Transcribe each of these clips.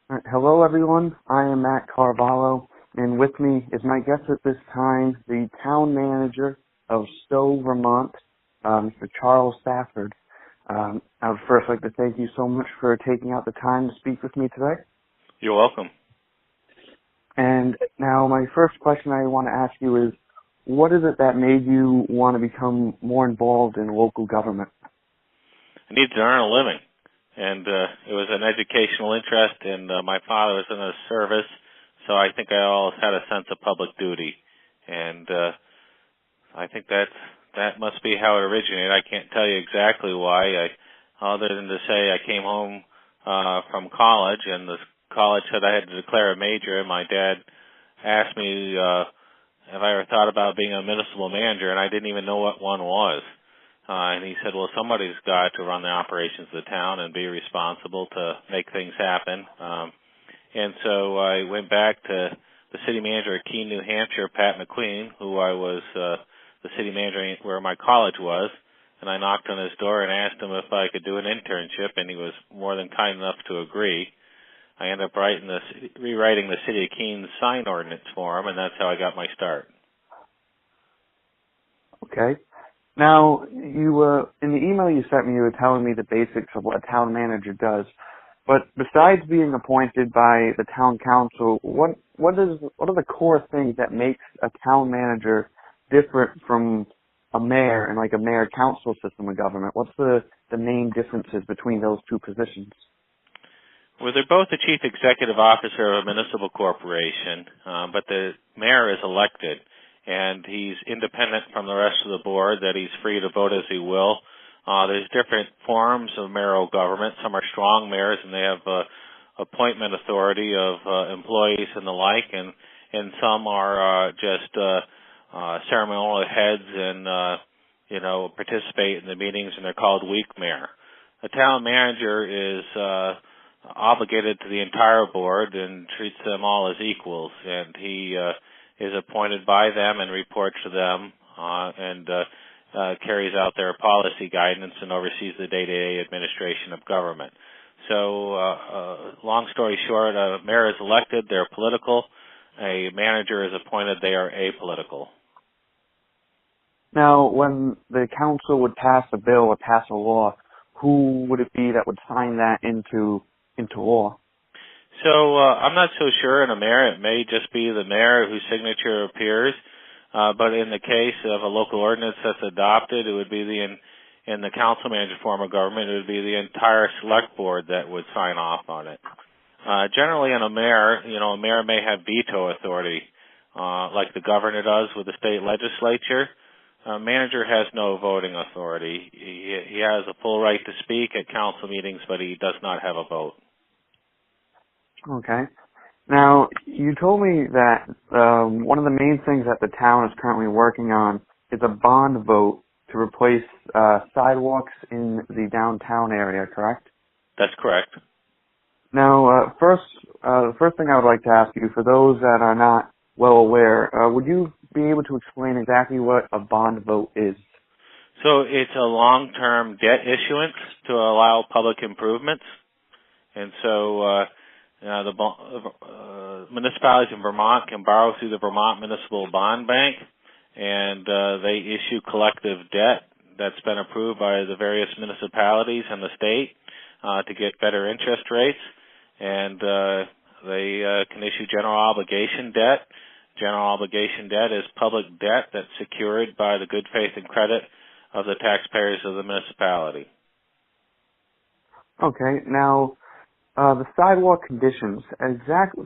Hello, everyone. I am Matt Carvalho, and with me is my guest at this time, the town manager of Stowe, Vermont, Mr. Charles Safford. I would first like to thank you so much for taking out the time to speak with me today. You're welcome. And now my first question I want to ask you is, what is it that made you want to become more involved in local government? I need to earn a living, and it was an educational interest, and my father was in the service, so I think I always had a sense of public duty, and I think that must be how it originated. I can't tell you exactly why, other than to say I came home from college, and the college said I had to declare a major, and my dad asked me have I ever thought about being a municipal manager, and I didn't even know what one was. And he said, well, somebody's got to run the operations of the town and be responsible to make things happen. And so I went back to the city manager of Keene, New Hampshire, Pat McQueen, who I was the city manager where my college was, and I knocked on his door and asked him if I could do an internship, and he was more than kind enough to agree. I ended up rewriting the city of Keene's sign ordinance for him, and that's how I got my start. Okay. Now, you in the email you sent me, you were telling me the basics of what a town manager does. But besides being appointed by the town council, what are the core things that makes a town manager different from a mayor and like a mayor-council system of government? What's the main differences between those two positions? Well, they're both the chief executive officer of a municipal corporation, but the mayor is elected, and he's independent from the rest of the board, that he's free to vote as he will. There's different forms of mayoral government. Some are strong mayors, and they have appointment authority of employees and the like, and some are just ceremonial heads and participate in the meetings, and they're called weak mayor. A town manager is obligated to the entire board and treats them all as equals, and he is appointed by them and reports to them and carries out their policy guidance and oversees the day-to-day administration of government. So long story short, a mayor is elected, they're political. A manager is appointed, they are apolitical. Now, when the council would pass a bill or pass a law, who would it be that would sign that into law? So I'm not so sure in a mayor. It may just be the mayor whose signature appears. But in the case of a local ordinance that's adopted, it would be in the council manager form of government, it would be the entire select board that would sign off on it. Generally in a mayor may have veto authority, like the governor does with the state legislature. A manager has no voting authority. He has a full right to speak at council meetings, but he does not have a vote. Okay. Now, you told me that one of the main things that the town is currently working on is a bond vote to replace sidewalks in the downtown area, correct? That's correct. Now, the first thing I would like to ask you, for those that are not well aware, would you be able to explain exactly what a bond vote is? So it's a long-term debt issuance to allow public improvements. And so the municipalities in Vermont can borrow through the Vermont Municipal Bond Bank, and they issue collective debt that's been approved by the various municipalities and the state to get better interest rates. And they can issue general obligation debt. General obligation debt is public debt that's secured by the good faith and credit of the taxpayers of the municipality. Okay. Now, the sidewalk conditions, exactly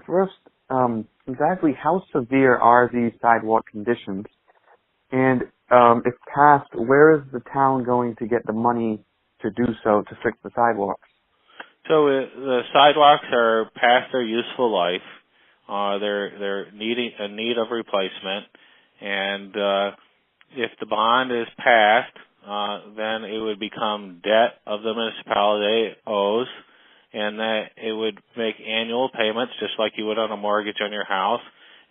how severe are these sidewalk conditions? And if passed, where is the town going to get the money to do so, to fix the sidewalks? So the sidewalks are past their useful life. They're in need of replacement, and if the bond is passed, then it would become debt of the municipality owes, and that it would make annual payments just like you would on a mortgage on your house.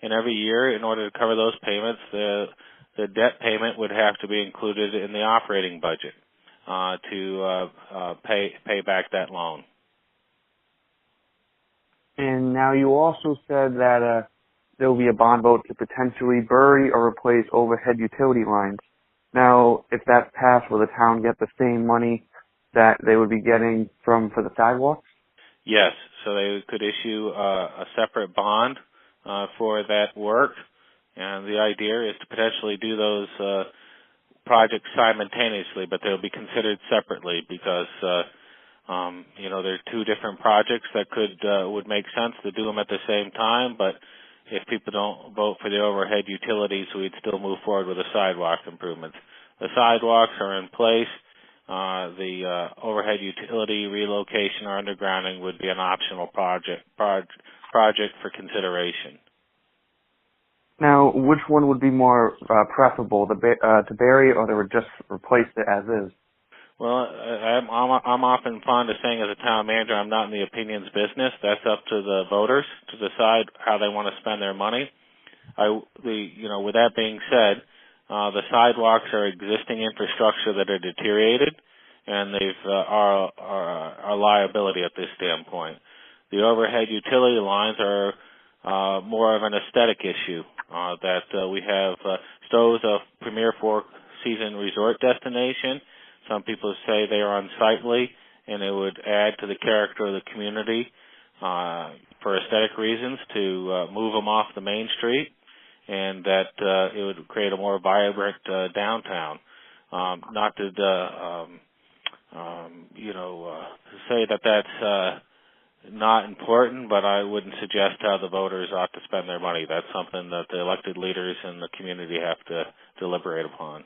And every year, in order to cover those payments, the debt payment would have to be included in the operating budget to pay back that loan. Now, you also said that there will be a bond vote to potentially bury or replace overhead utility lines. Now, if that's passed, will the town get the same money that they would be getting for the sidewalks? Yes, so they could issue a separate bond for that work, and the idea is to potentially do those projects simultaneously, but they'll be considered separately because there are two different projects that would make sense to do them at the same time, but if people don't vote for the overhead utilities, we'd still move forward with the sidewalk improvements. The sidewalks are in place. The overhead utility relocation or undergrounding would be an optional project for consideration. Now, which one would be more preferable, to bury or to just replace it as is? Well, I'm often fond of saying as a town manager, I'm not in the opinions business. That's up to the voters to decide how they want to spend their money. With that being said, the sidewalks are existing infrastructure that are deteriorated, and they've are liability at this standpoint. The overhead utility lines are more of an aesthetic issue. We have Stowe is a premier four-season resort destination. Some people say they are unsightly, and it would add to the character of the community for aesthetic reasons to move them off the main street, and that it would create a more vibrant downtown. Not to say that that's not important, but I wouldn't suggest how the voters ought to spend their money. That's something that the elected leaders in the community have to deliberate upon.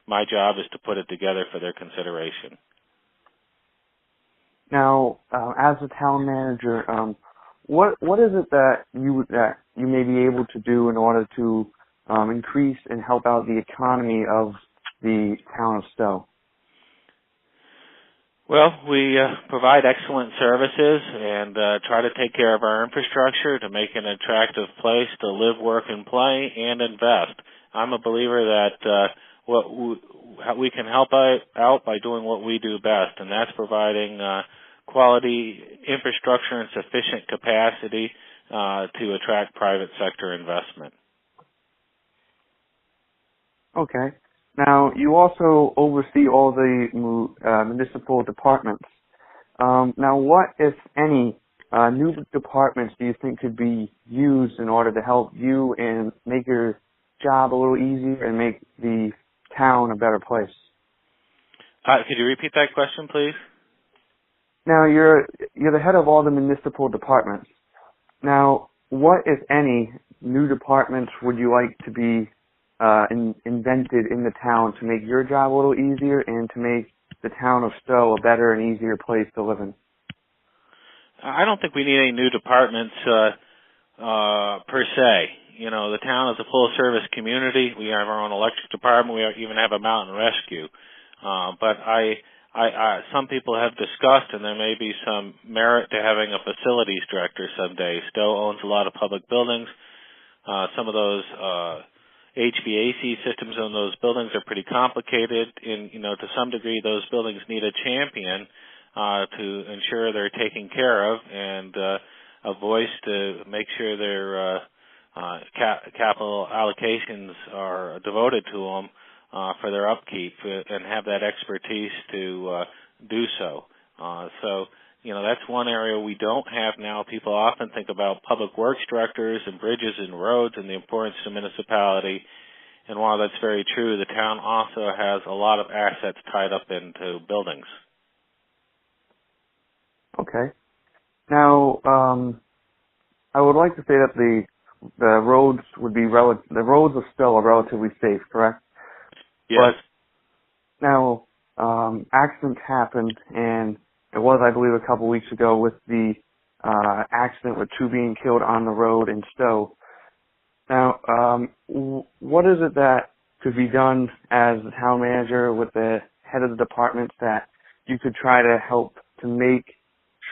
My job is to put it together for their consideration. Now, as a town manager, what is it that you may be able to do in order to increase and help out the economy of the town of Stowe? Well, we provide excellent services and try to take care of our infrastructure to make an attractive place to live, work, and play and invest. I'm a believer that we can help out by doing what we do best, and that's providing quality infrastructure and sufficient capacity to attract private sector investment. Okay. Now, you also oversee all the municipal departments. Now, what, if any, new departments do you think could be used in order to help you and make your job a little easier and make the town a better place? Could you repeat that question, please? Now, you're the head of all the municipal departments. Now, what, if any, new departments would you like to be invented in the town to make your job a little easier and to make the town of Stowe a better and easier place to live in? I don't think we need any new departments per se. The town is a full-service community. We have our own electric department. We even have a mountain rescue. But some people have discussed, and there may be some merit to having a facilities director someday. Stowe owns a lot of public buildings. Some of those HVAC systems on those buildings are pretty complicated, and to some degree those buildings need a champion to ensure they're taken care of, and a voice to make sure their capital allocations are devoted to them for their upkeep, and have that expertise to do so. That's one area we don't have now. People often think about public works directors and bridges and roads and the importance to municipality. And while that's very true, the town also has a lot of assets tied up into buildings. Okay. Now, I would like to say that the roads would be the roads are still relatively safe, correct? Yes. But now, accidents happened, and it was, I believe, a couple weeks ago with the accident with two being killed on the road in Stowe. Now, what is it that could be done as the town manager with the head of the departments that you could try to help to make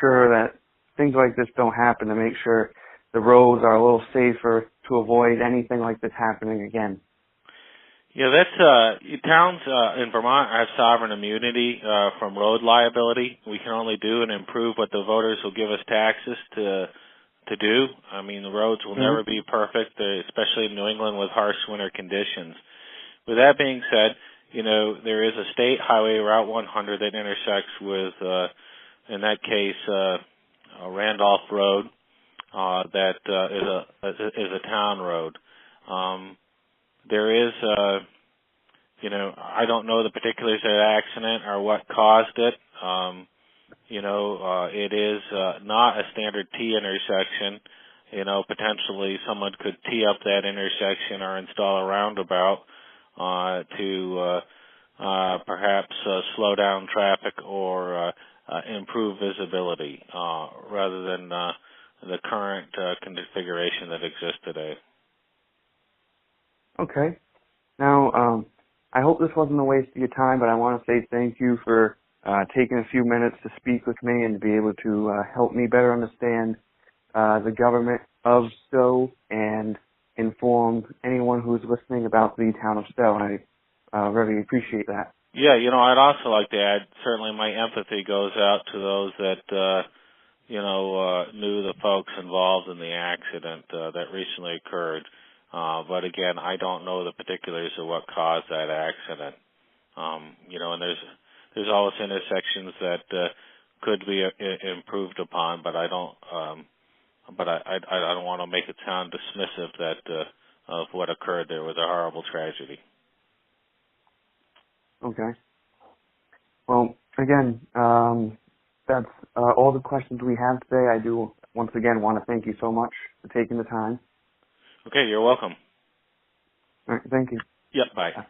sure that things like this don't happen, to make sure the roads are a little safer to avoid anything like this happening again? Yeah, that's towns in Vermont have sovereign immunity from road liability. We can only do and improve what the voters will give us taxes to to do. I mean, the roads will never be perfect, especially in New England with harsh winter conditions. With that being said, there is a state highway, Route 100, that intersects with, in that case, Randolph Road, that is a town road. There is, I don't know the particulars of the accident or what caused it. It is not a standard T intersection. Potentially someone could tee up that intersection or install a roundabout to perhaps slow down traffic or improve visibility rather than the current configuration that exists today. Okay. Now, I hope this wasn't a waste of your time, but I want to say thank you for taking a few minutes to speak with me and to be able to help me better understand the government of Stowe and inform anyone who's listening about the town of Stowe. I really appreciate that. Yeah, I'd also like to add, certainly my empathy goes out to those that, knew the folks involved in the accident that recently occurred. But again, I don't know the particulars of what caused that accident. And there's always intersections that could be improved upon, but I don't. But I don't want to make it sound dismissive that of what occurred there was a horrible tragedy. Okay. Well, again, that's all the questions we have today. I do once again want to thank you so much for taking the time. Okay, you're welcome. All right, thank you. Yep, bye.